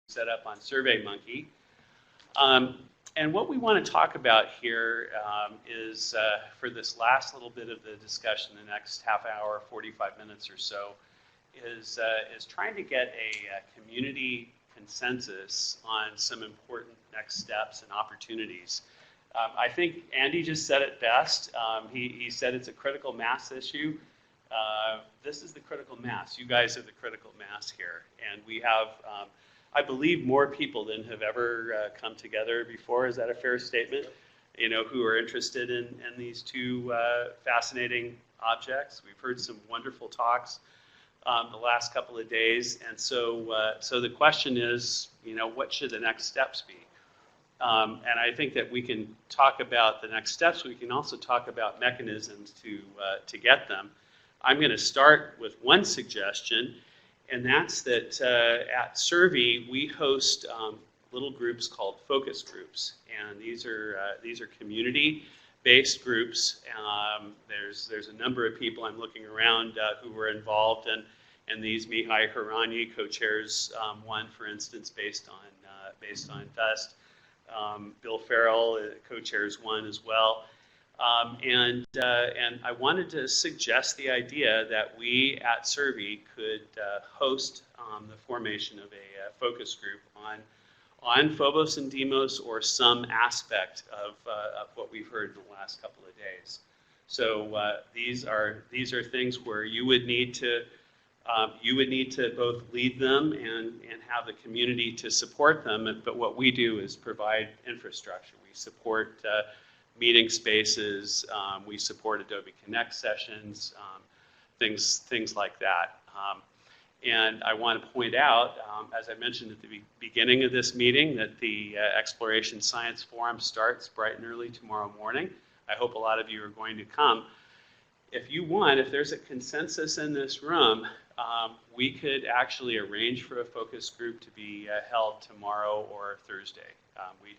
set up on SurveyMonkey. And what we want to talk about here is, for this last little bit of the discussion, the next half hour, 45 minutes or so, is trying to get a community consensus on some important next steps and opportunities. I think Andy just said it best. He said it's a critical mass issue. This is the critical mass. You guys are the critical mass here. And we have, I believe, more people than have ever come together before. Is that a fair statement? You know, who are interested in these two fascinating objects. We've heard some wonderful talks the last couple of days. And so, so the question is, you know, what should the next steps be? And I think that we can talk about the next steps. We can also talk about mechanisms to get them. I'm going to start with one suggestion, and that's that at Survey we host little groups called focus groups, and these are community-based groups. There's a number of people I'm looking around who were involved, and these Mihai Haranyi co-chairs one, for instance, based on FEST. Bill Farrell co-chairs one as well. And I wanted to suggest the idea that we at Survey could host the formation of a focus group on Phobos and Deimos, or some aspect of what we've heard in the last couple of days. So these are things where you would need to both lead them and have the community to support them. But what we do is provide infrastructure. We support meeting spaces. We support Adobe Connect sessions, things like that. And I want to point out, as I mentioned at the beginning of this meeting, that the Exploration Science Forum starts bright and early tomorrow morning. I hope a lot of you are going to come. If you want, if there's a consensus in this room, we could actually arrange for a focus group to be held tomorrow or Thursday. We'd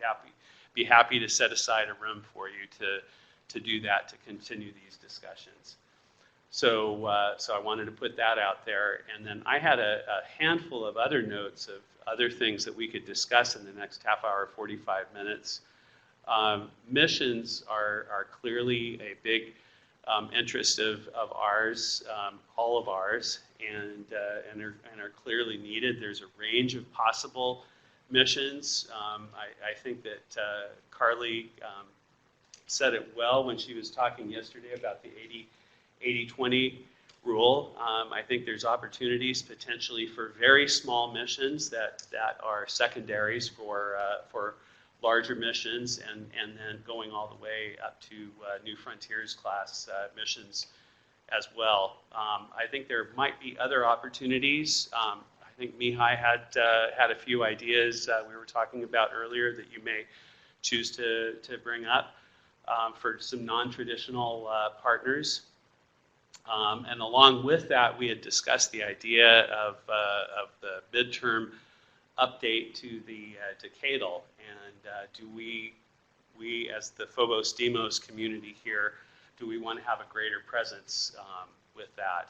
be happy to set aside a room for you to do that, to continue these discussions. So I wanted to put that out there. And then I had a handful of other notes of other things that we could discuss in the next half hour, 45 minutes. Missions are clearly a big interest of ours, all of ours, and are clearly needed. There's a range of possible missions. I think that Carly said it well when she was talking yesterday about the 80-20 rule. I think there's opportunities potentially for very small missions that are secondaries for larger missions, and then going all the way up to New Frontiers class missions as well. I think there might be other opportunities. I think Mihai had a few ideas we were talking about earlier that you may choose to bring up for some non-traditional partners. And along with that, we had discussed the idea of the midterm update to the decadal, and do we as the Phobos Deimos community here, do we want to have a greater presence with that?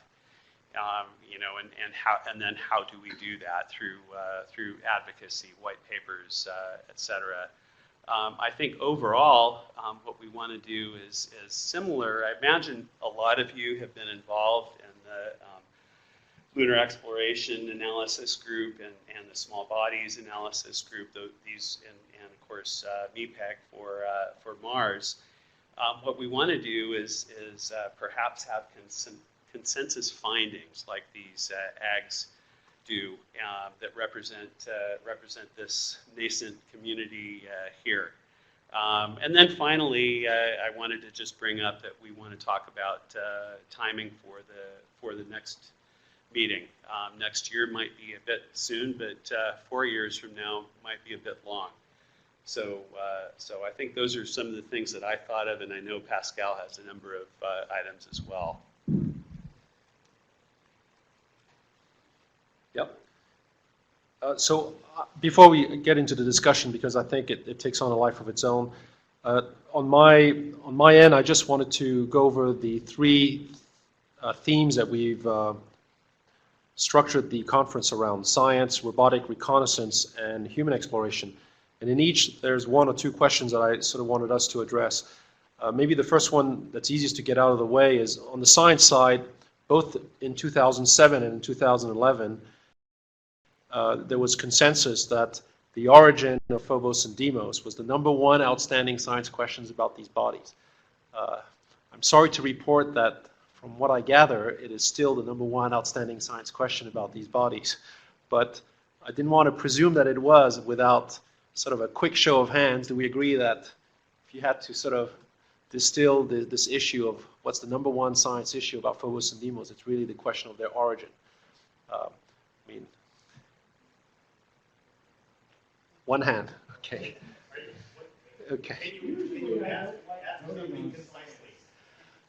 You know, and then how do we do that through advocacy, white papers, etc. I think overall, what we want to do is similar. I imagine a lot of you have been involved in the Lunar Exploration Analysis Group and the Small Bodies Analysis Group. These and of course MEPEC for Mars. What we want to do is perhaps have consensus findings like these AGS do that represent this nascent community here. And then finally, I wanted to just bring up that we want to talk about timing for the next meeting. Next year might be a bit soon, but 4 years from now might be a bit long. So I think those are some of the things that I thought of, and I know Pascal has a number of items as well. Yep. So before we get into the discussion, because I think it takes on a life of its own, on my end, I just wanted to go over the three themes that we've structured the conference around science, robotic reconnaissance, and human exploration. And in each, there's one or two questions that I sort of wanted us to address. Maybe the first one that's easiest to get out of the way is on the science side, both in 2007 and in 2011, there was consensus that the origin of Phobos and Deimos was the #1 outstanding science questions about these bodies. I'm sorry to report that from what I gather, it is still the #1 outstanding science question about these bodies. But I didn't want to presume that it was without sort of a quick show of hands. Do we agree that if you had to sort of distill this issue of what's the #1 science issue about Phobos and Deimos, it's really the question of their origin? I mean, one hand, okay. Okay.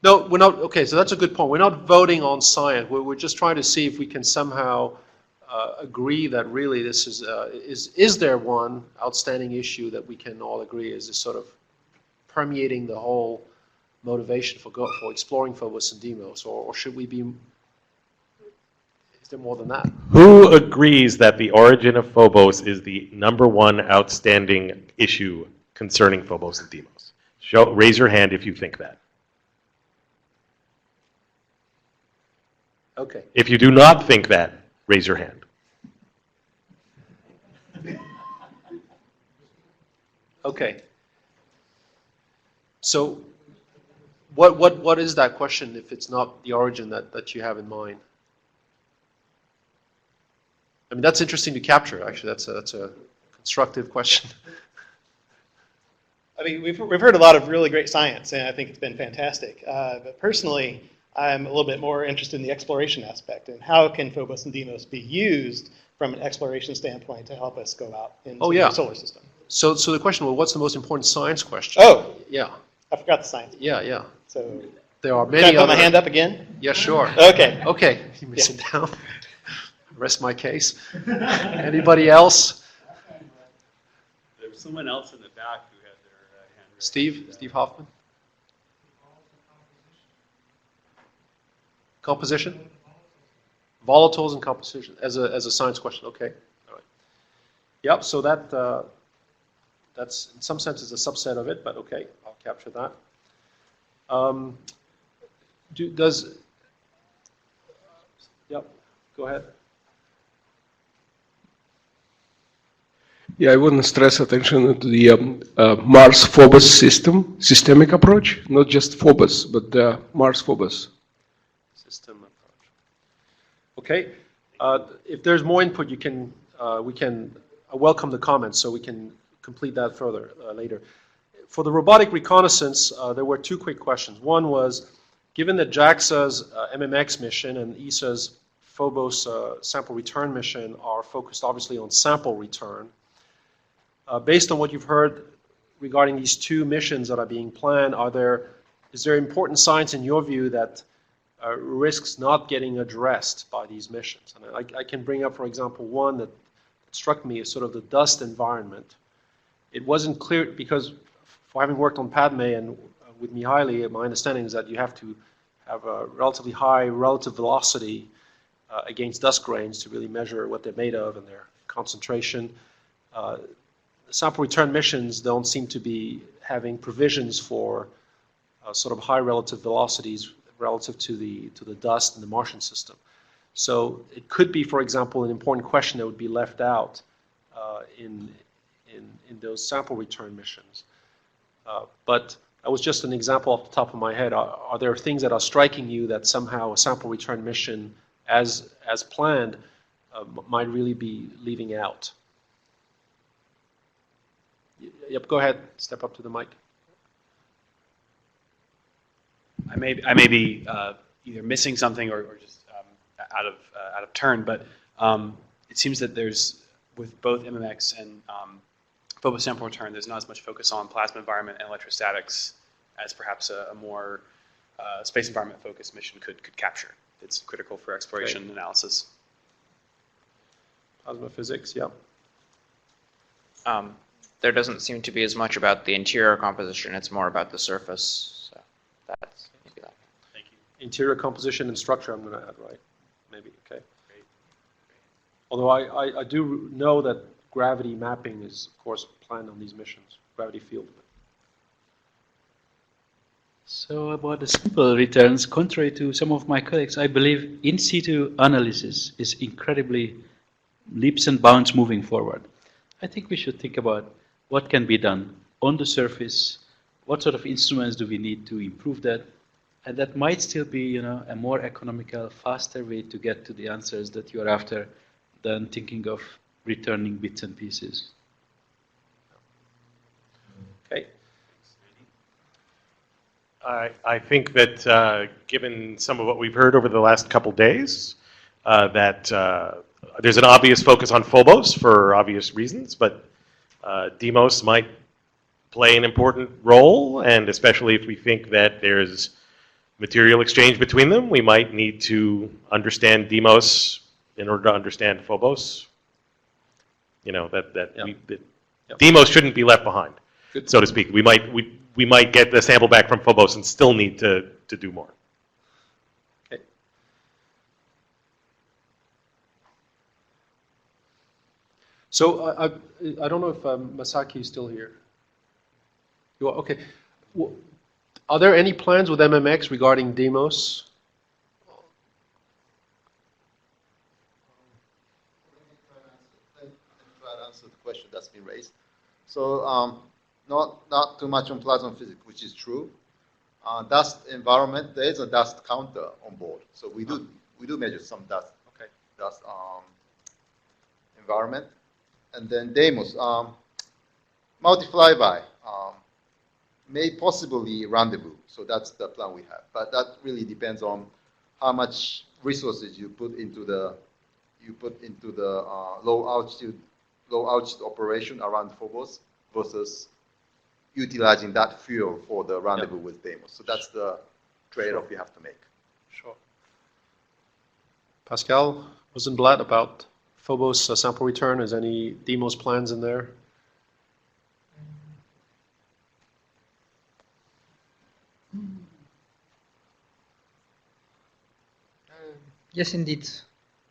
No, we're not, okay, so that's a good point. We're not voting on science. We're just trying to see if we can somehow agree that really this is there one outstanding issue that we can all agree is sort of permeating the whole motivation for exploring Phobos and Deimos, or should we be, is there more than that? Who agrees that the origin of Phobos is the #1 outstanding issue concerning Phobos and Deimos? Raise your hand if you think that. Okay. If you do not think that, raise your hand. Okay. So what is that question if it's not the origin that you have in mind? I mean, that's interesting to capture, actually. That's a constructive question. I mean, we've heard a lot of really great science, and I think it's been fantastic. But personally, I'm a little bit more interested in the exploration aspect, and how can Phobos and Deimos be used from an exploration standpoint to help us go out into the solar system? So the question, well, what's the most important science question? Oh, yeah. I forgot the science. Yeah. So there are many can I put other... my hand up again? Yeah, sure. Okay. Okay, you may sit down. Rest my case. Anybody else? There was someone else in the back who had their hand raised. Steve Hoffman? Composition? Volatiles and composition as a science question. Okay. All right. Yep. So that's in some sense is a subset of it, but okay, I'll capture that. Yep. Go ahead. Yeah, I want to stress attention to the Mars-Phobos systemic approach, not just Phobos, but the Mars-Phobos. System approach. Okay. If there's more input, we can welcome the comments so we can complete that further later. For the robotic reconnaissance, there were two quick questions. One was, given that JAXA's MMX mission and ESA's Phobos sample return mission are focused obviously on sample return, based on what you've heard regarding these two missions that are being planned, is there important science in your view that risks not getting addressed by these missions? And I can bring up, for example, one that struck me as sort of the dust environment. It wasn't clear, because for having worked on Padme and with Mihaly, my understanding is that you have to have a relatively high relative velocity against dust grains to really measure what they're made of and their concentration. Sample return missions don't seem to be having provisions for sort of high relative velocities relative to the dust in the Martian system. So it could be, for example, an important question that would be left out in those sample return missions. But that was just an example off the top of my head. Are there things that are striking you that somehow a sample return mission, as planned, might really be leaving out? Yep, go ahead. Step up to the mic. I may be either missing something or just out of turn, but it seems that there's, with both MMX and Phobos sample return, there's not as much focus on plasma environment and electrostatics as perhaps a more space environment focused mission could capture. It's critical for exploration and analysis. Plasma physics, yeah. There doesn't seem to be as much about the interior composition. It's more about the surface. So that's maybe that. Thank you. Interior composition and structure, I'm going to add, right? Maybe, okay. Great. Although I do know that gravity mapping is, of course, planned on these missions, gravity field. So about the sample returns, contrary to some of my colleagues, I believe in situ analysis is incredibly leaps and bounds moving forward. I think we should think about what can be done on the surface, what sort of instruments do we need to improve that, and that might still be, you know, a more economical, faster way to get to the answers that you are after than thinking of returning bits and pieces. Okay. I think that given some of what we've heard over the last couple days, that there's an obvious focus on Phobos for obvious reasons, but Deimos might play an important role, and especially if we think that there's material exchange between them, we might need to understand Deimos in order to understand Phobos. You know, that Deimos shouldn't be left behind, so to speak. We might get the sample back from Phobos and still need to do more. Okay. So I don't know if Masaki is still here. You are, okay. Are there any plans with MMX regarding Deimos? Let me try to answer the question that's been raised. So not too much on plasma physics, which is true. Dust environment, there is a dust counter on board, so we do measure some dust. Okay. Dust environment, and then Deimos, multi-flyby, may possibly rendezvous. So that's the plan we have, but that really depends on how much resources you put into the low altitude operation around Phobos versus utilizing that fuel for the rendezvous with Deimos. So that's the trade-off you have to make. Sure. Pascal, Rosenblatt, about Phobos sample return. Is any Deimos plans in there? Yes, indeed.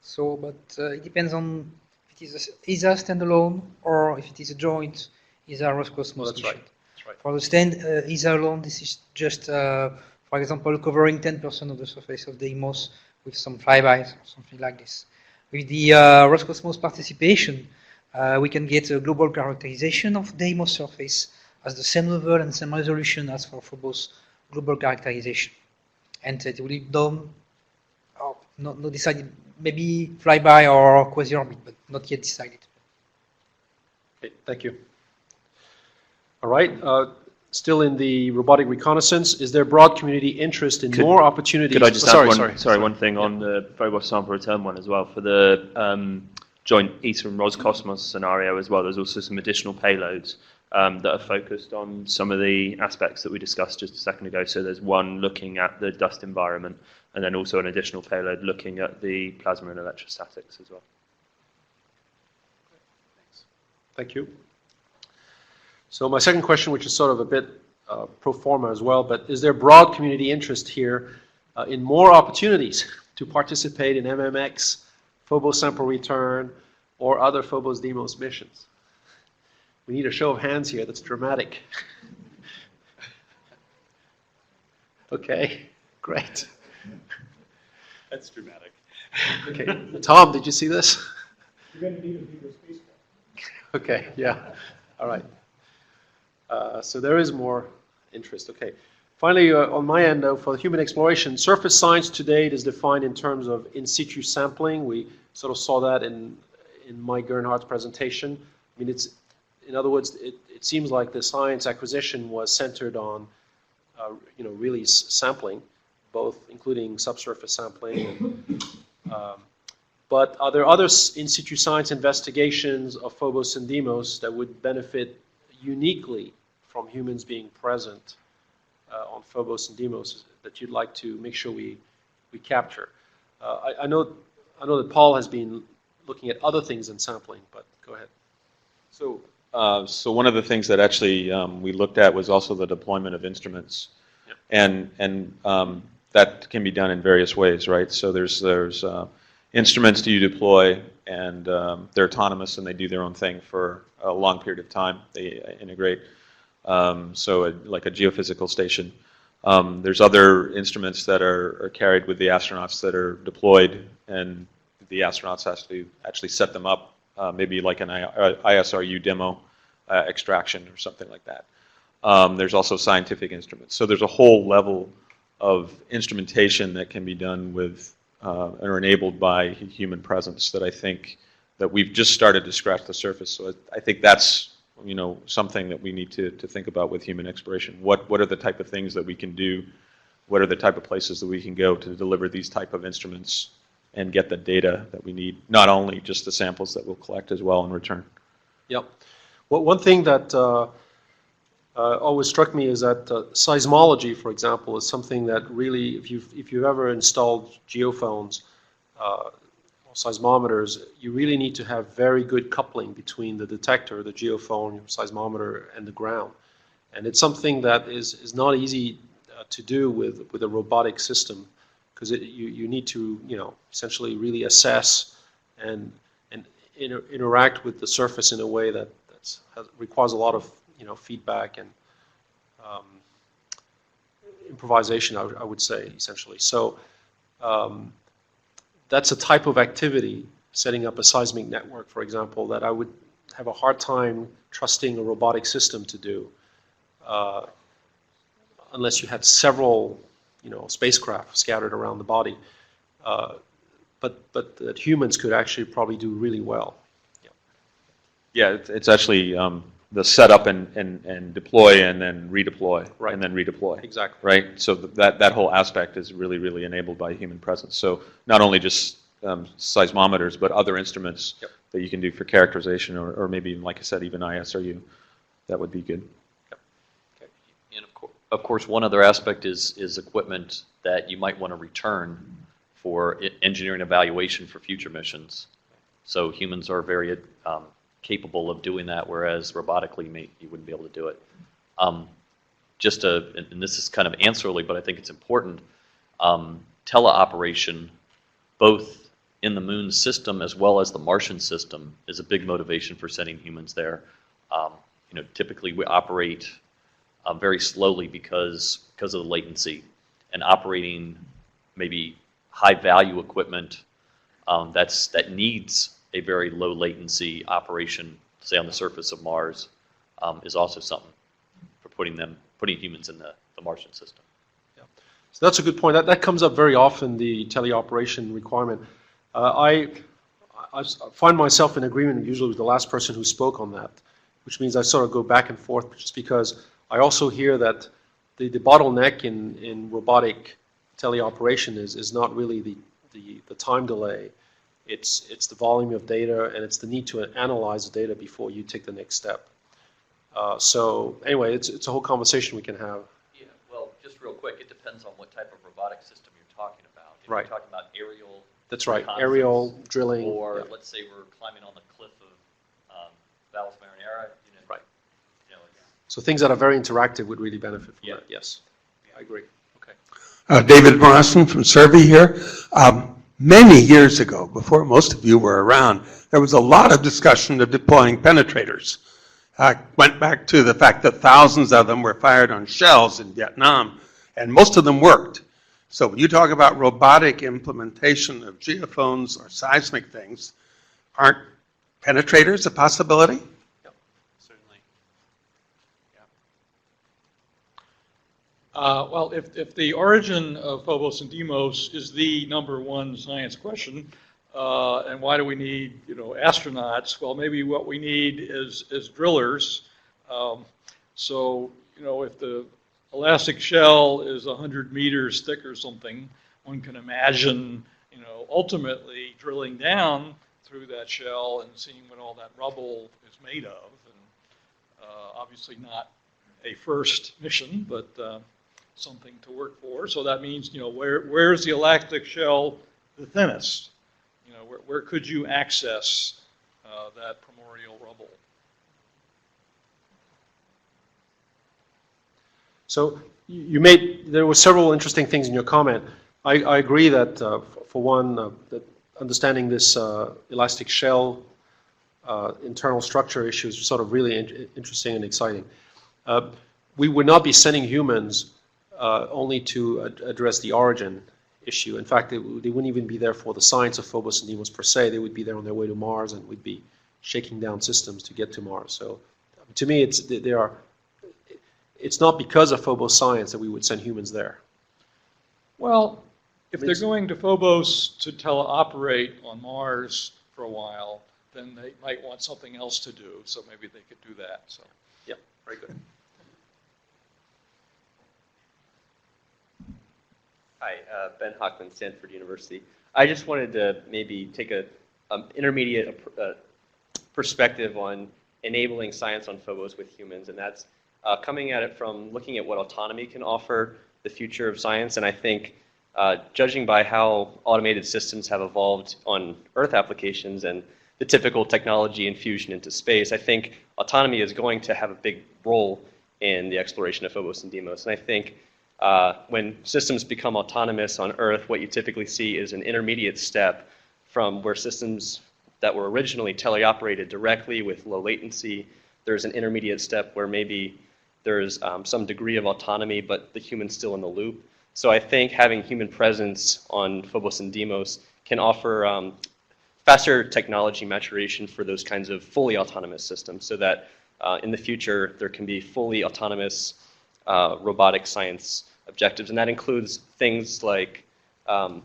So, but it depends on if it is ESA standalone or if it is a joint ESA Roscosmos Well, that's mission. right. That's right. For the ESA alone, this is just, for example, covering 10% of the surface of Deimos with some flybys or something like this. With the Roscosmos participation, we can get a global characterization of Deimos surface as the same level and same resolution as for Phobos global characterization. And it will be done, not decided, maybe flyby or quasi-orbit, but not yet decided. Okay, thank you. All right. Still in the robotic reconnaissance, is there broad community interest in more opportunities? Could I just add sorry, one thing on the Phobos sample return one as well? For the joint ESA and Roscosmos scenario as well, there's also some additional payloads that are focused on some of the aspects that we discussed just a second ago. So there's one looking at the dust environment, and then also an additional payload looking at the plasma and electrostatics as well. Thank you. So my second question, which is sort of a bit pro forma as well, but is there broad community interest here in more opportunities to participate in MMX, Phobos sample return, or other Phobos Deimos missions? We need a show of hands here. That's dramatic. Okay, great. That's dramatic. Okay, Tom, did you see this? You're going to need a bigger spacecraft. Okay, yeah, all right. So there is more interest. Okay. Finally, on my end, for human exploration, surface science to date is defined in terms of in situ sampling. We sort of saw that in Mike Gernhardt's presentation. I mean, in other words, it seems like the science acquisition was centered on, really sampling, both including subsurface sampling. But are there other in situ science investigations of Phobos and Deimos that would benefit uniquely from humans being present on Phobos and Deimos that you'd like to make sure we capture? I know that Paul has been looking at other things in sampling, but go ahead. So one of the things that actually we looked at was also the deployment of instruments, and that can be done in various ways, right? So there's instruments do you deploy, and they're autonomous and they do their own thing for a long period of time. They integrate. Like a geophysical station. There's other instruments that are carried with the astronauts that are deployed, and the astronauts actually set them up, maybe like an ISRU demo extraction or something like that. There's also scientific instruments. So there's a whole level of instrumentation that can be done with or enabled by human presence that I think that we've just started to scratch the surface. So I think that's something that we need to think about with human exploration. What are the type of things that we can do? What are the type of places that we can go to deliver these type of instruments and get the data that we need, not only just the samples that we'll collect as well in return. Yep. Well, one thing that always struck me is that seismology, for example, is something that really, if you've ever installed geophones, seismometers, you really need to have very good coupling between the detector, the geophone, seismometer, and the ground. And it's something that is not easy to do with a robotic system, because you need to essentially really assess and interact with the surface in a way that requires a lot of feedback and improvisation, I would say, essentially. So. That's a type of activity, setting up a seismic network, for example, that I would have a hard time trusting a robotic system to do, unless you had several, spacecraft scattered around the body. But that humans could actually probably do really well. Yeah, it's actually the setup and deploy and then redeploy, right. And then redeploy. Exactly. Right. So that whole aspect is really enabled by human presence. So not only just seismometers, but other instruments yep. that you can do for characterization, or maybe, like I said, even ISRU. That would be good. Yep. Okay. And of course, one other aspect is equipment that you might want to return for engineering evaluation for future missions. So humans are very capable of doing that, whereas robotically you wouldn't be able to do it. And this is kind of answerly, but I think it's important, Tele Operation, both in the moon system as well as the Martian system, is a big motivation for sending humans there. Typically we operate very slowly because of the latency, and operating maybe high value equipment that needs a very low latency operation, say on the surface of Mars, is also something for putting humans in the Martian system. Yeah. So that's a good point. That comes up very often, the teleoperation requirement. I find myself in agreement usually with the last person who spoke on that, which means I sort of go back and forth, just because I also hear that the bottleneck in robotic teleoperation is not really the time delay. It's the volume of data, and it's the need to analyze the data before you take the next step. So anyway, it's a whole conversation we can have. Yeah, well, just real quick, it depends on what type of robotic system you're talking about. If right. you're talking about aerial. That's right, aerial drilling. Or yeah. let's say we're climbing on the cliff of Valles Marinera. Right. So things that are very interactive would really benefit from that. Yes, I agree. Okay. David Morrison from Survey here. Many years ago, before most of you were around, there was a lot of discussion of deploying penetrators. I went back to the fact that thousands of them were fired on shells in Vietnam, and most of them worked. So when you talk about robotic implementation of geophones or seismic things, aren't penetrators a possibility? Yep, certainly. Well, if the origin of Phobos and Deimos is the #1 science question, and why do we need astronauts? Well, maybe what we need is drillers. So if the elastic shell is 100 meters thick or something, one can imagine ultimately drilling down through that shell and seeing what all that rubble is made of. And obviously not a first mission, but something to work for. So that means, where's the elastic shell the thinnest? Where could you access that primordial rubble? So there were several interesting things in your comment. I agree that, for one, that understanding this elastic shell internal structure issue is sort of really interesting and exciting. We would not be sending humans only to address the origin issue. In fact, they wouldn't even be there for the science of Phobos and Deimos per se. They would be there on their way to Mars, and we'd be shaking down systems to get to Mars. So, to me, it's not because of Phobos science that we would send humans there. Well, if they're going to Phobos to teleoperate on Mars for a while, then they might want something else to do, so maybe they could do that. So, yeah, very good. Hi, Ben Hockman, Stanford University. I just wanted to maybe take an intermediate perspective on enabling science on Phobos with humans, and that's coming at it from looking at what autonomy can offer the future of science. And I think judging by how automated systems have evolved on Earth applications and the typical technology infusion into space, I think autonomy is going to have a big role in the exploration of Phobos and Deimos. And I think when systems become autonomous on Earth, what you typically see is an intermediate step from where systems that were originally teleoperated directly with low latency, there's an intermediate step where maybe there's some degree of autonomy, but the human's still in the loop. So I think having human presence on Phobos and Deimos can offer faster technology maturation for those kinds of fully autonomous systems, so that in the future there can be fully autonomous robotic science objectives. And that includes things like, on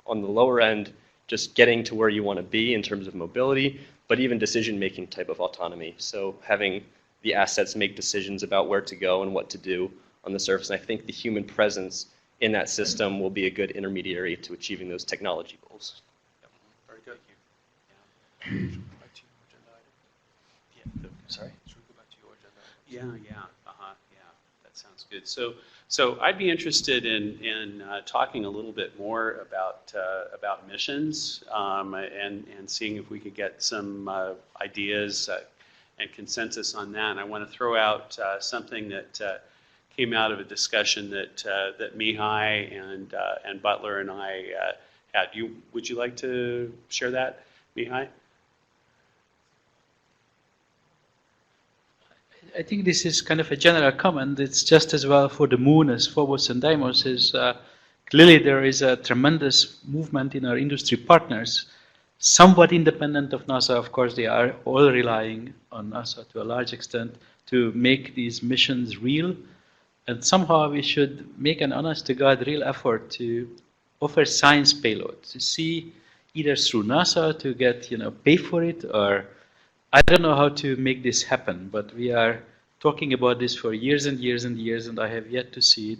the lower end, just getting to where you want to be in terms of mobility, but even decision-making type of autonomy. So having the assets make decisions about where to go and what to do on the surface. And I think the human presence in that system will be a good intermediary to achieving those technology goals. Very good. Sorry? Yeah, that sounds good. So I'd be interested in talking a little bit more about missions and seeing if we could get some ideas and consensus on that. And I want to throw out something that came out of a discussion that Mihai and Butler and I had. Would you like to share that, Mihai? I think this is kind of a general comment. It's just as well for the moon as Phobos and Deimos. Clearly there is a tremendous movement in our industry partners, somewhat independent of NASA. Of course, they are all relying on NASA to a large extent to make these missions real. And somehow we should make an honest-to-God real effort to offer science payloads, to see either through NASA to get, pay for it, or I don't know how to make this happen, but we are talking about this for years and years and years, and I have yet to see it,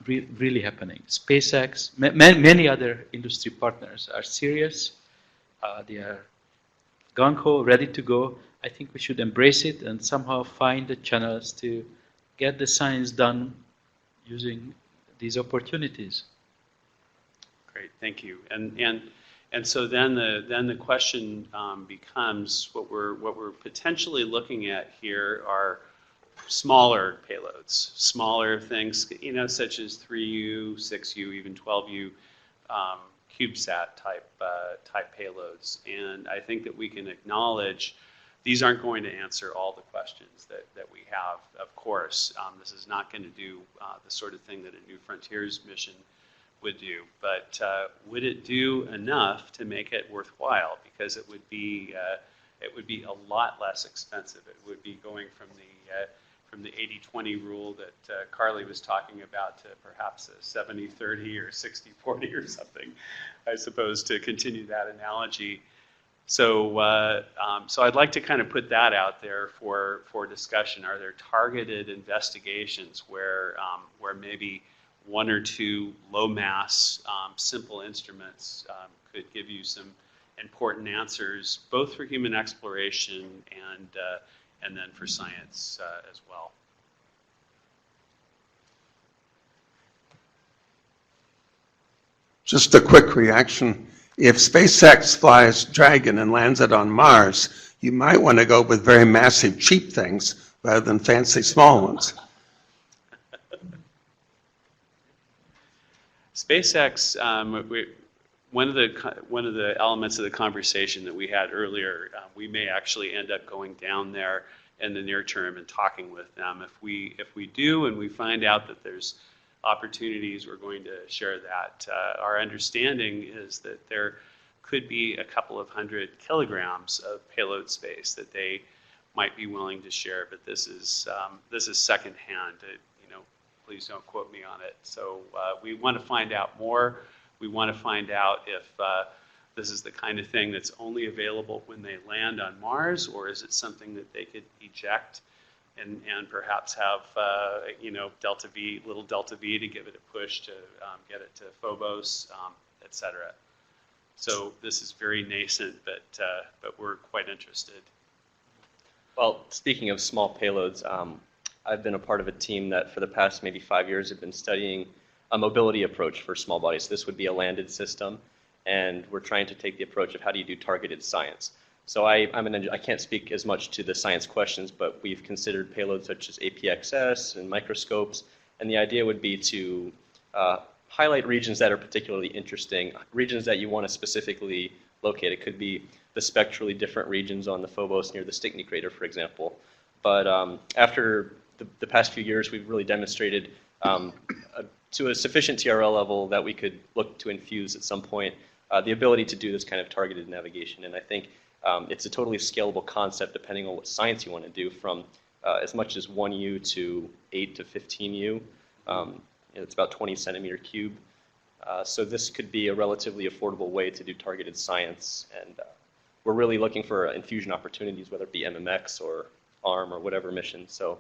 really happening. SpaceX, many other industry partners are serious. They are gung-ho, ready to go. I think we should embrace it and somehow find the channels to get the science done using these opportunities. Great, thank you. And so then the question becomes, what we're potentially looking at here are smaller payloads, smaller things, such as 3U, 6U, even 12U CubeSat type payloads. And I think that we can acknowledge these aren't going to answer all the questions that we have. Of course, this is not going to do the sort of thing that a New Frontiers mission would do, but would it do enough to make it worthwhile? Because it would be a lot less expensive. It would be going from the 80-20 rule that Carly was talking about to perhaps a 70-30 or 60-40 or something, I suppose, to continue that analogy. So, so I'd like to kind of put that out there for discussion. Are there targeted investigations where maybe one or two low mass, simple instruments could give you some important answers, both for human exploration and then for science as well? Just a quick reaction. If SpaceX flies Dragon and lands it on Mars, you might want to go with very massive, cheap things rather than fancy, small ones. SpaceX, one of the elements of the conversation that we had earlier, we may actually end up going down there in the near term and talking with them. If we do and we find out that there's opportunities, we're going to share that. Our understanding is that there could be a couple of 100 kilograms of payload space that they might be willing to share, but this is secondhand. Please don't quote me on it. So we want to find out more. We want to find out if this is the kind of thing that's only available when they land on Mars, or is it something that they could eject and perhaps have little delta V to give it a push to get it to Phobos, etc. So this is very nascent, but we're quite interested. Well, speaking of small payloads, I've been a part of a team that for the past maybe 5 years have been studying a mobility approach for small bodies. This would be a landed system, and we're trying to take the approach of how do you do targeted science. So I can't speak as much to the science questions, but we've considered payloads such as APXS and microscopes, and the idea would be to highlight regions that are particularly interesting, regions that you want to specifically locate. It could be the spectrally different regions on the Phobos near the Stickney crater, for example. But after the past few years, we've really demonstrated to a sufficient TRL level that we could look to infuse at some point the ability to do this kind of targeted navigation. And I think it's a totally scalable concept depending on what science you want to do, from as much as 1U to 8 to 15U. It's about 20 centimeter cube. So this could be a relatively affordable way to do targeted science. And we're really looking for infusion opportunities, whether it be MMX or ARM or whatever mission. So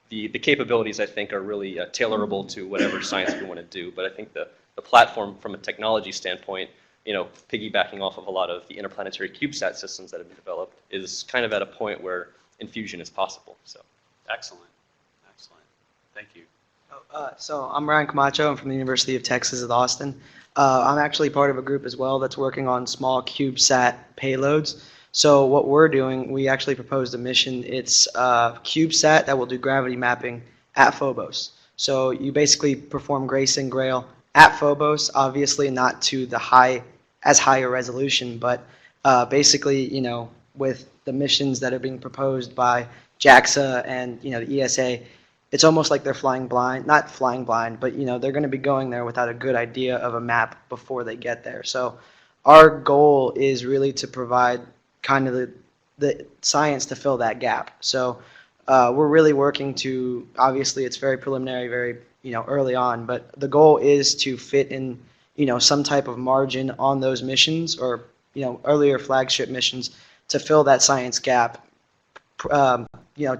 the capabilities, I think, are really tailorable to whatever science we want to do. But I think the platform from a technology standpoint, piggybacking off of a lot of the interplanetary CubeSat systems that have been developed, is kind of at a point where infusion is possible. So, excellent. Thank you. So I'm Ryan Camacho. I'm from the University of Texas at Austin. I'm actually part of a group as well that's working on small CubeSat payloads. So what we're doing, we actually proposed a mission. It's a CubeSat that will do gravity mapping at Phobos. So you basically perform Grace and Grail at Phobos, obviously not to the as high a resolution, but basically, with the missions that are being proposed by JAXA and the ESA, it's almost like they're flying blind, not flying blind, but they're going to be going there without a good idea of a map before they get there. So our goal is really to provide kind of the science to fill that gap. So we're really working to, obviously it's very preliminary, very early on, but the goal is to fit in some type of margin on those missions, or earlier flagship missions, to fill that science gap.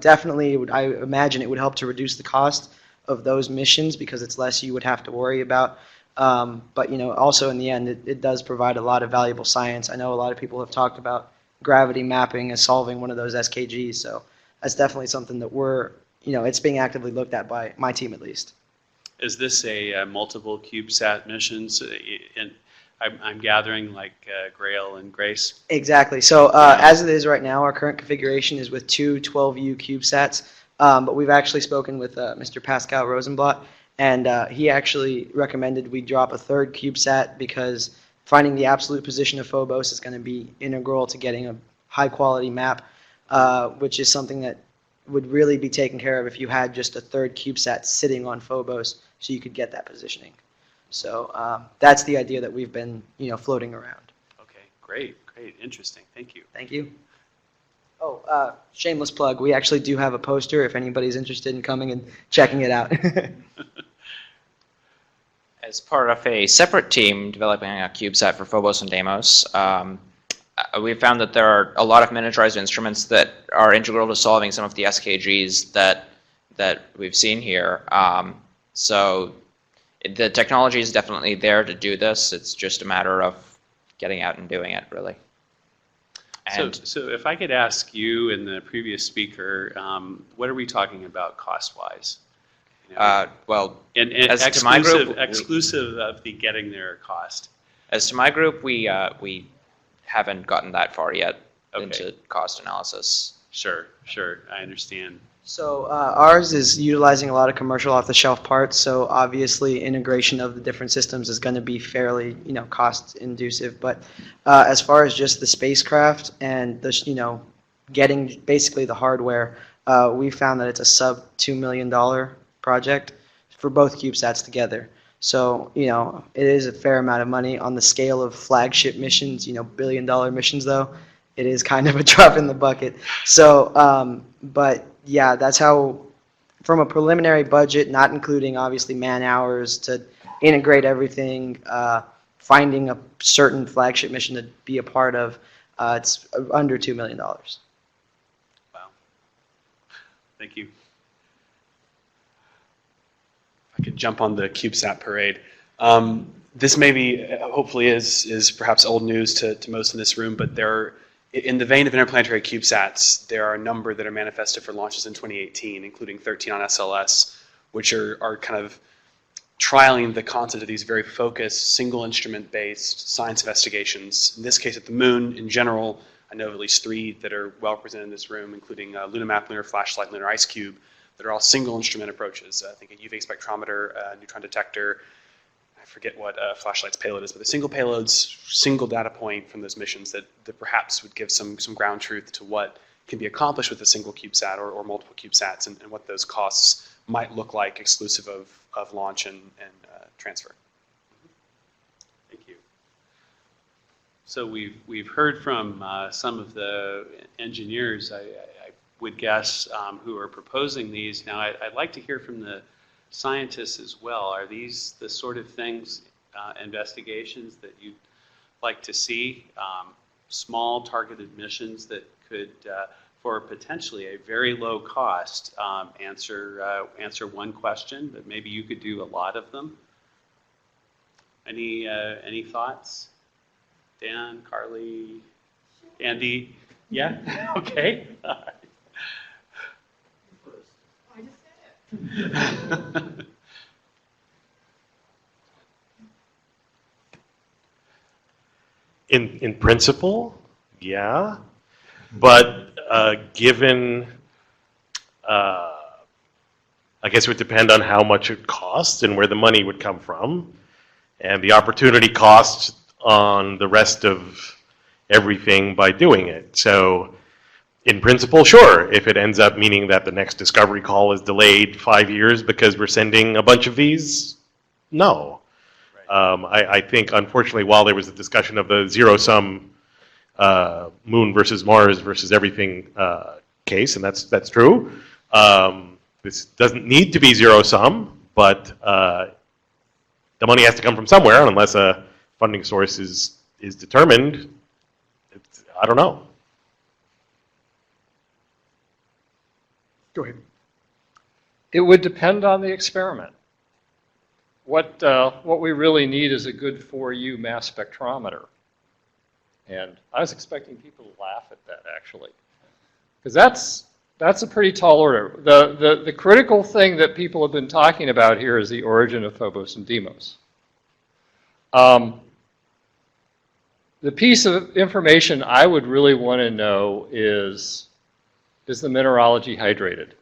Definitely I imagine it would help to reduce the cost of those missions because it's less you would have to worry about. But also in the end, it does provide a lot of valuable science. I know a lot of people have talked about gravity mapping as solving one of those SKGs, so that's definitely something that it's being actively looked at by my team at least. Is this a multiple CubeSat missions? I'm gathering like Grail and Grace. Exactly. So as it is right now, our current configuration is with two 12U CubeSats, but we've actually spoken with Mr. Pascal Rosenblatt, and he actually recommended we drop a third CubeSat because finding the absolute position of Phobos is going to be integral to getting a high-quality map, which is something that would really be taken care of if you had just a third CubeSat sitting on Phobos so you could get that positioning. So that's the idea that we've been, floating around. Okay, great, interesting. Thank you. Thank you. Oh, shameless plug. We actually do have a poster if anybody's interested in coming and checking it out. As part of a separate team developing a CubeSat for Phobos and Deimos, we found that there are a lot of miniaturized instruments that are integral to solving some of the SKGs that we've seen here. So the technology is definitely there to do this. It's just a matter of getting out and doing it, really. And so if I could ask you and the previous speaker, what are we talking about cost-wise? Well, and as exclusive, to my group, exclusive of the getting there cost. As to my group, we haven't gotten that far yet Okay. into cost analysis. Sure, I understand. So ours is utilizing a lot of commercial off-the-shelf parts. So obviously, integration of the different systems is going to be fairly, cost-inducive. But as far as just the spacecraft and the, getting basically the hardware, we found that it's a sub $2 million project for both CubeSats together. So, it is a fair amount of money on the scale of flagship missions, billion-dollar missions, though. It is kind of a drop in the bucket. So, but yeah, that's how, from a preliminary budget, not including obviously man hours to integrate everything, finding a certain flagship mission to be a part of, it's under $2 million. Wow. Thank you. I could jump on the CubeSat parade. This maybe, hopefully, is perhaps old news to most in this room, but there are, in the vein of interplanetary CubeSats, there are a number that are manifested for launches in 2018, including 13 on SLS, which are kind of trialing the concept of these very focused, single instrument-based science investigations. In this case, at the moon, in general, I know of at least 3 that are well represented in this room, including LunaMap, Lunar Flashlight, Lunar Ice Cube, that are all single instrument approaches. I think a UV spectrometer, a neutron detector, I forget what Flashlight's payload is, but the single payloads, single data point from those missions that perhaps would give some ground truth to what can be accomplished with a single CubeSat or multiple CubeSats and what those costs might look like exclusive of launch and transfer. Thank you. So we've heard from some of the engineers, I would guess, who are proposing these. Now, I'd like to hear from the scientists as well. Are these the sort of things, investigations that you'd like to see? Small targeted missions that could, for potentially a very low cost, answer one question, but maybe you could do a lot of them. Any thoughts? Dan, Carly, Andy? Yeah? Okay. In principle, yeah, but given, I guess it would depend on how much it costs and where the money would come from, and the opportunity cost on the rest of everything by doing it. So, in principle, sure, if it ends up meaning that the next discovery call is delayed 5 years because we're sending a bunch of these, no. I think, unfortunately, while there was a discussion of the zero-sum Moon versus Mars versus everything case, and that's true, this doesn't need to be zero-sum, but the money has to come from somewhere, and unless a funding source is determined, I don't know. Go ahead. It would depend on the experiment. What we really need is a good 4U mass spectrometer. And I was expecting people to laugh at that, actually. Because that's a pretty tall order. The critical thing that people have been talking about here is the origin of Phobos and Deimos. The piece of information I would really want to know is the mineralogy hydrated?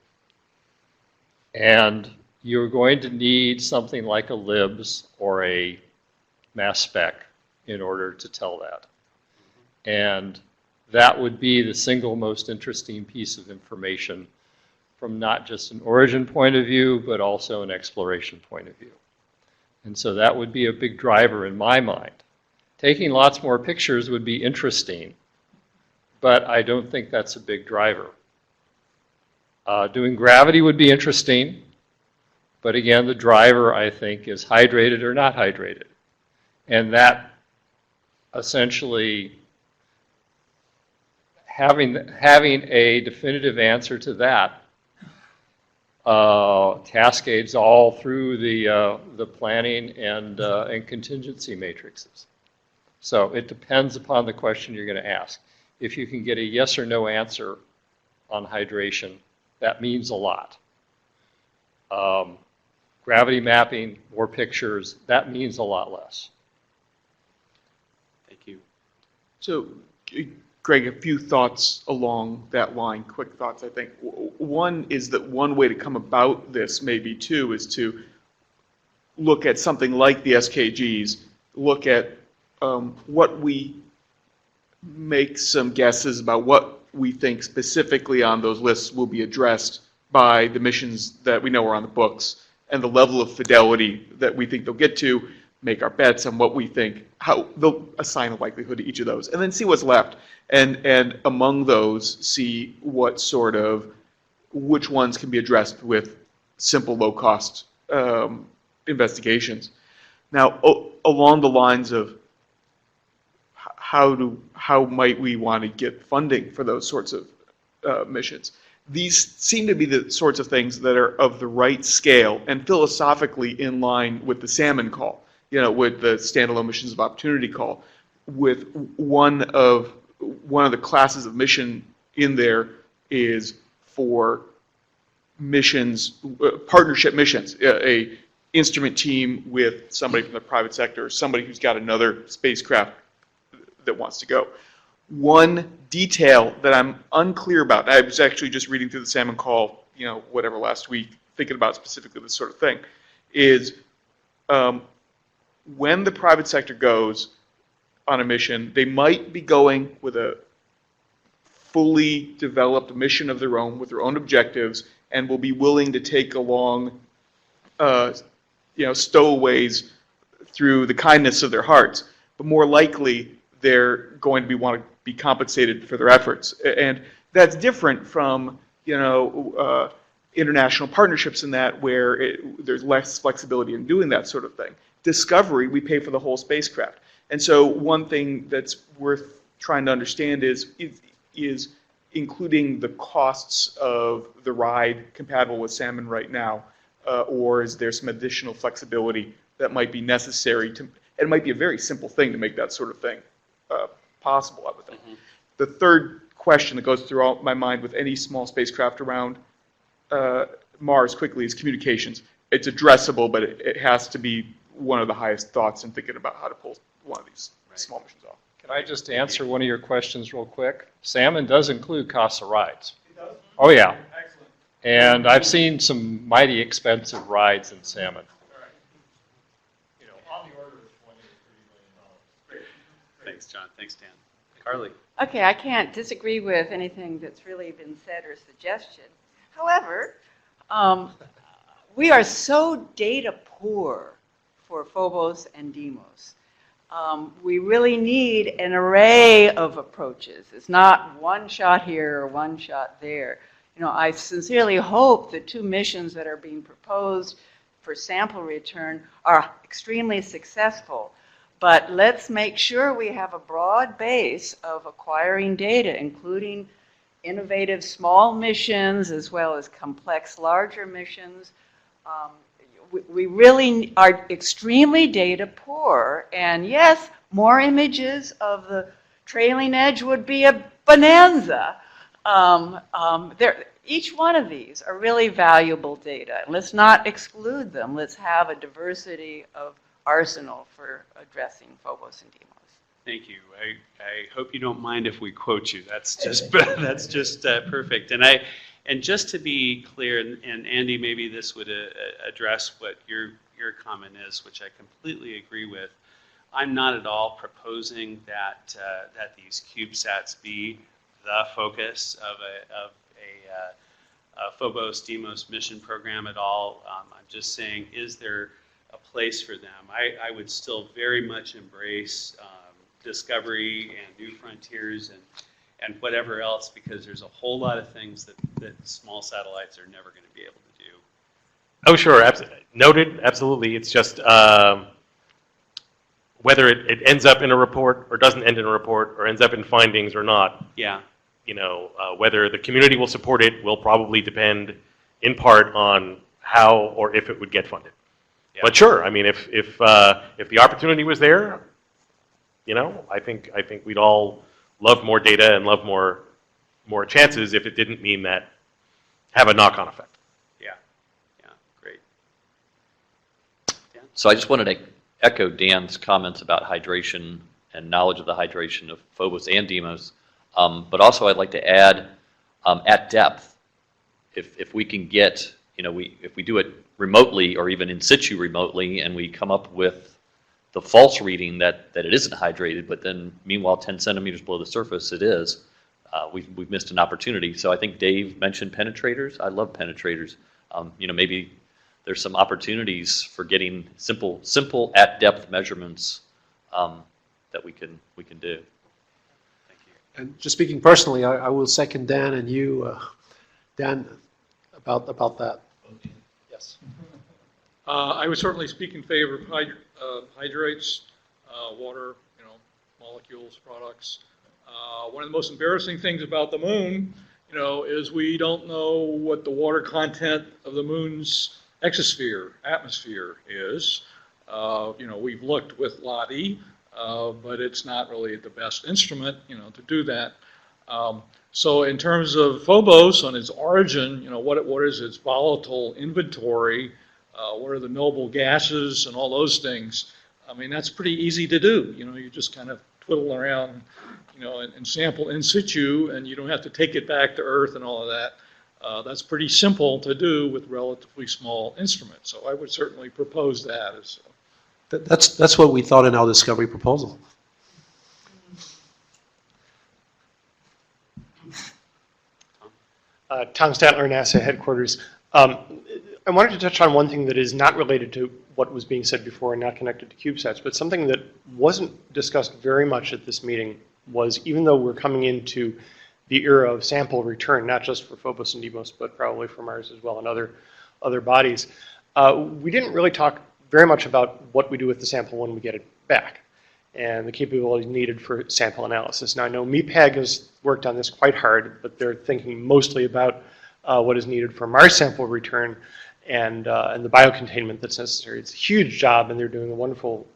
And you're going to need something like a LIBS or a mass spec in order to tell that. And that would be the single most interesting piece of information from not just an origin point of view, but also an exploration point of view. And so that would be a big driver in my mind. Taking lots more pictures would be interesting, but I don't think that's a big driver. Doing gravity would be interesting, but again, the driver, I think, is hydrated or not hydrated. And that essentially, having a definitive answer to that cascades all through the planning and contingency matrices. So it depends upon the question you're going to ask. If you can get a yes or no answer on hydration, that means a lot. Gravity mapping, more pictures, that means a lot less. Thank you. So, Greg, a few thoughts along that line, quick thoughts, I think. one is that one way to come about this maybe too is to look at something like the SKGs, look at what we make some guesses about what we think specifically on those lists will be addressed by the missions that we know are on the books, and the level of fidelity that we think they'll get to, make our bets on what we think, how they'll assign a likelihood to each of those, and then see what's left. And among those, see what sort of, which ones can be addressed with simple, low-cost investigations. Now, along the lines of how might we want to get funding for those sorts of missions, these seem to be the sorts of things that are of the right scale and philosophically in line with the salmon call, with the standalone missions of opportunity call, with one of the classes of mission in there is for missions, partnership missions, a instrument team with somebody from the private sector, or somebody who's got another spacecraft that wants to go. One detail that I'm unclear about, I was actually just reading through the salmon call, whatever last week, thinking about specifically this sort of thing, is when the private sector goes on a mission, they might be going with a fully developed mission of their own, with their own objectives, and will be willing to take along, stowaways through the kindness of their hearts. But more likely, they're going to want to be compensated for their efforts, and that's different from international partnerships in that where there's less flexibility in doing that sort of thing. Discovery, we pay for the whole spacecraft. And so one thing that's worth trying to understand is including the costs of the ride compatible with salmon right now, or is there some additional flexibility that might be necessary to, and it might be a very simple thing to make that sort of thing possible, I would think. Mm-hmm. The third question that goes through my mind with any small spacecraft around Mars quickly is communications. It's addressable, but it has to be one of the highest thoughts in thinking about how to pull one of these small missions off. Can I just answer one of your questions real quick? Salmon does include costs of rides. It does? Oh, yeah. Excellent. And I've seen some mighty expensive rides in salmon. On the order of $20 or $30 million. Great. Thanks, John. Thanks, Dan. Carly. Okay, I can't disagree with anything that's really been said or suggested. However, we are so data poor for Phobos and Deimos. We really need an array of approaches. It's not one shot here or one shot there. I sincerely hope the two missions that are being proposed for sample return are extremely successful. But let's make sure we have a broad base of acquiring data, including innovative small missions as well as complex larger missions. We really are extremely data poor. And yes, more images of the trailing edge would be a bonanza. Each one of these are really valuable data. Let's not exclude them. Let's have a diversity of arsenal for addressing Phobos and Deimos. Thank you. I hope you don't mind if we quote you. That's just perfect. And just to be clear, and Andy, maybe this would address what your comment is, which I completely agree with. I'm not at all proposing that these CubeSats be the focus of a Phobos Deimos mission program at all. I'm just saying, is there a place for them? I would still very much embrace discovery and new frontiers and whatever else, because there's a whole lot of things that small satellites are never going to be able to do. Oh, sure. Noted. Absolutely. It's just whether it ends up in a report or doesn't end in a report or ends up in findings or not. Yeah. Whether the community will support it will probably depend in part on how or if it would get funded. Yeah. But sure, I mean, if the opportunity was there, I think we'd all love more data and love more chances if it didn't mean that have a knock-on effect. Yeah, great. Dan? So I just wanted to echo Dan's comments about hydration and knowledge of the hydration of Phobos and Deimos, but also I'd like to add at depth. if we can get, if we do it remotely or even in situ remotely, and we come up with the false reading that it isn't hydrated, but then meanwhile 10 centimeters below the surface it is, we've missed an opportunity. So I think Dave mentioned penetrators. I love penetrators. Maybe there's some opportunities for getting simple at depth measurements that we can do. And just speaking personally, I will second Dan and you, Dan, about that. Yes. I would certainly speak in favor of hydrates, water, molecules, products. One of the most embarrassing things about the moon, is we don't know what the water content of the moon's exosphere, atmosphere is. We've looked with LADI, but it's not really the best instrument, to do that. So in terms of Phobos on its origin, what is its volatile inventory? What are the noble gases and all those things? I mean, that's pretty easy to do. You just kind of twiddle around, and sample in situ, and you don't have to take it back to Earth and all of that. That's pretty simple to do with relatively small instruments. So I would certainly propose that as. That's what we thought in our discovery proposal. Tom Statler, NASA headquarters. I wanted to touch on one thing that is not related to what was being said before and not connected to CubeSats, but something that wasn't discussed very much at this meeting was, even though we're coming into the era of sample return, not just for Phobos and Deimos, but probably for Mars as well and other bodies, we didn't really talk very much about what we do with the sample when we get it back and the capabilities needed for sample analysis. Now, I know MEPAG has worked on this quite hard, but they're thinking mostly about what is needed for Mars sample return and the biocontainment that's necessary. It's a huge job, and they're doing a wonderful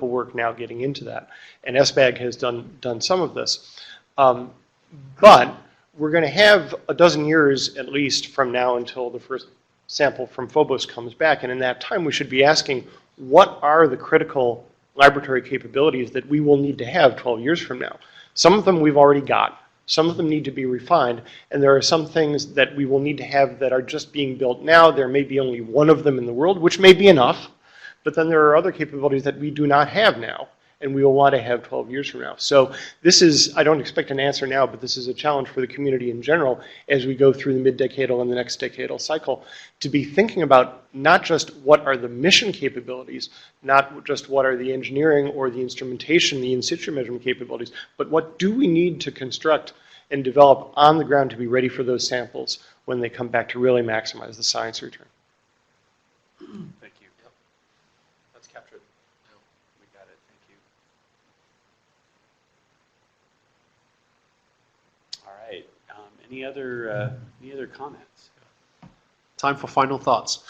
work now getting into that. And SBAG has done some of this. But we're going to have a dozen years at least from now until the first sample from Phobos comes back, and in that time we should be asking, what are the critical laboratory capabilities that we will need to have 12 years from now? Some of them we've already got. Some of them need to be refined, and there are some things that we will need to have that are just being built now. There may be only one of them in the world, which may be enough, but then there are other capabilities that we do not have now, and we will want to have 12 years from now. So this is, I don't expect an answer now, but this is a challenge for the community in general as we go through the mid-decadal and the next decadal cycle, to be thinking about not just what are the mission capabilities, not just what are the engineering or the instrumentation, the in-situ measurement capabilities, but what do we need to construct and develop on the ground to be ready for those samples when they come back to really maximize the science return. Thank you. Yep. That's captured. No, we got it. Thank you. All right. Any other comments? Time for final thoughts.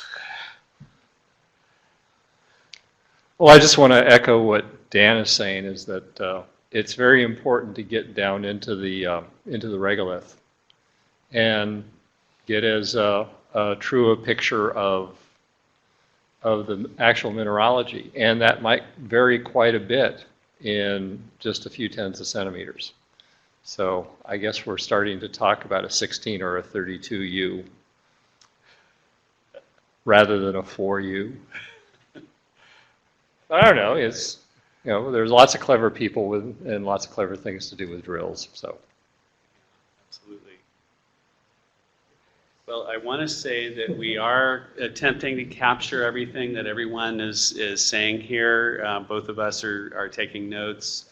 Well, I just want to echo what Dan is saying, is that it's very important to get down into the regolith and get as true a picture of the actual mineralogy, and that might vary quite a bit in just a few tens of centimeters. So I guess we're starting to talk about a 16 or a 32U rather than a 4U. I don't know. It's, there's lots of clever people and lots of clever things to do with drills. So. Absolutely. Well, I want to say that we are attempting to capture everything that everyone is saying here. Both of us are taking notes.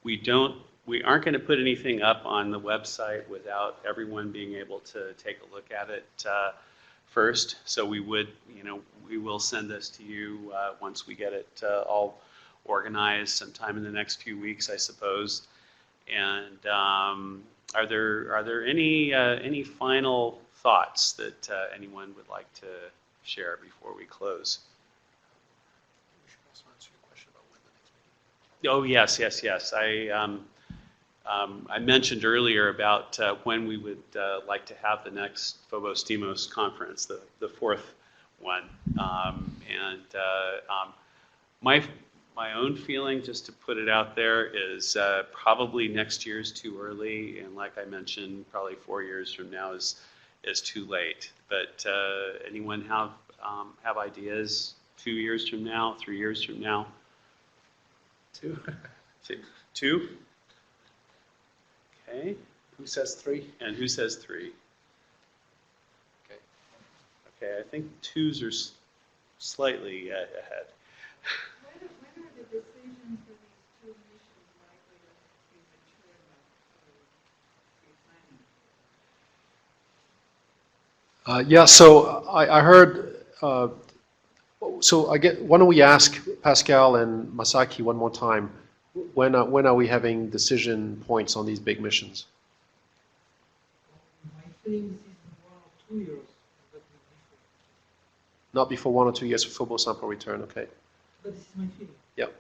We aren't going to put anything up on the website without everyone being able to take a look at it first. So we will send this to you once we get it all organized sometime in the next few weeks, I suppose. And are there any final thoughts that anyone would like to share before we close? Oh, yes. I mentioned earlier about when we would like to have the next Phobos Deimos conference, the fourth one. My own feeling, just to put it out there, is probably next year's too early, and like I mentioned, probably 4 years from now is is too late. But anyone have ideas? 2 years from now, 3 years from now? 2? 2? Okay. Who says 3? And who says 3? Okay. Okay, I think 2s are slightly ahead. When are the decisions for these 2 missions likely to be mature enough for pre-planning? Yeah, so I heard, why don't we ask Pascal and Masaki one more time, when are we having decision points on these big missions? My feeling is in 1 or 2 years. Not before 1 or 2 years for Phobos sample return, okay. But this is my feeling. Yeah. In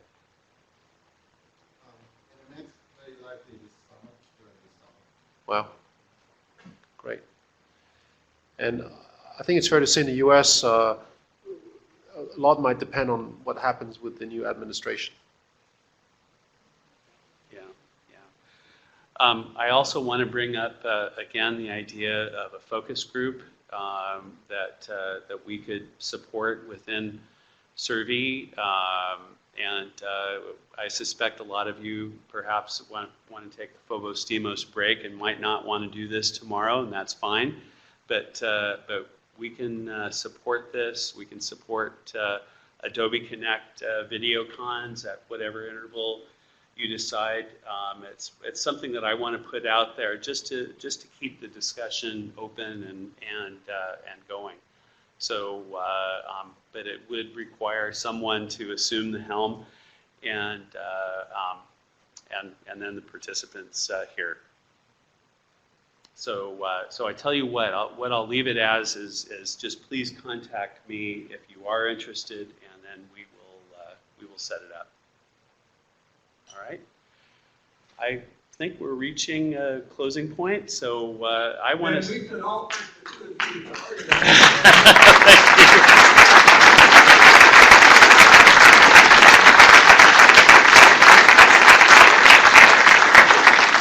the next, very likely this summer, during the summer. Wow. Great. And I think it's fair to say in the US, a lot might depend on what happens with the new administration. I also want to bring up, again, the idea of a focus group that we could support within Survey. And I suspect a lot of you perhaps want to take the Phobos Deimos break and might not want to do this tomorrow, and that's fine. But we can support this. We can support Adobe Connect video cons at whatever interval you decide. It's something that I want to put out there just to keep the discussion open and going. So, but it would require someone to assume the helm, and then the participants here. So, so I tell you what I'll leave it as is just please contact me if you are interested, and then we will set it up. All right. I think we're reaching a closing point, so I want to. We can all.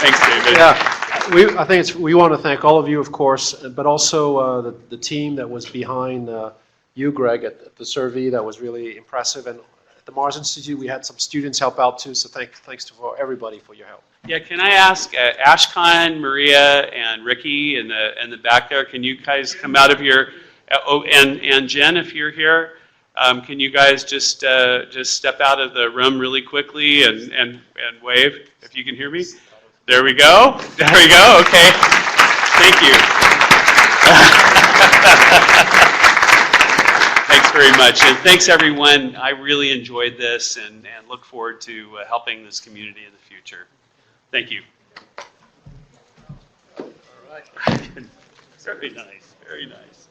Thanks, David. Yeah, I think we want to thank all of you, of course, but also the team that was behind you, Greg, at the survey. That was really impressive. And at the Mars Institute, we had some students help out too. So thanks to everybody for your help. Yeah, can I ask Ashkan, Maria, and Ricky in the back there? Can you guys come out of your? Oh, and Jen, if you're here, can you guys just step out of the room really quickly and wave if you can hear me? There we go. There we go. Okay. Thank you. Thanks very much. And thanks, everyone. I really enjoyed this and look forward to helping this community in the future. Thank you. All right. Very nice. Very nice.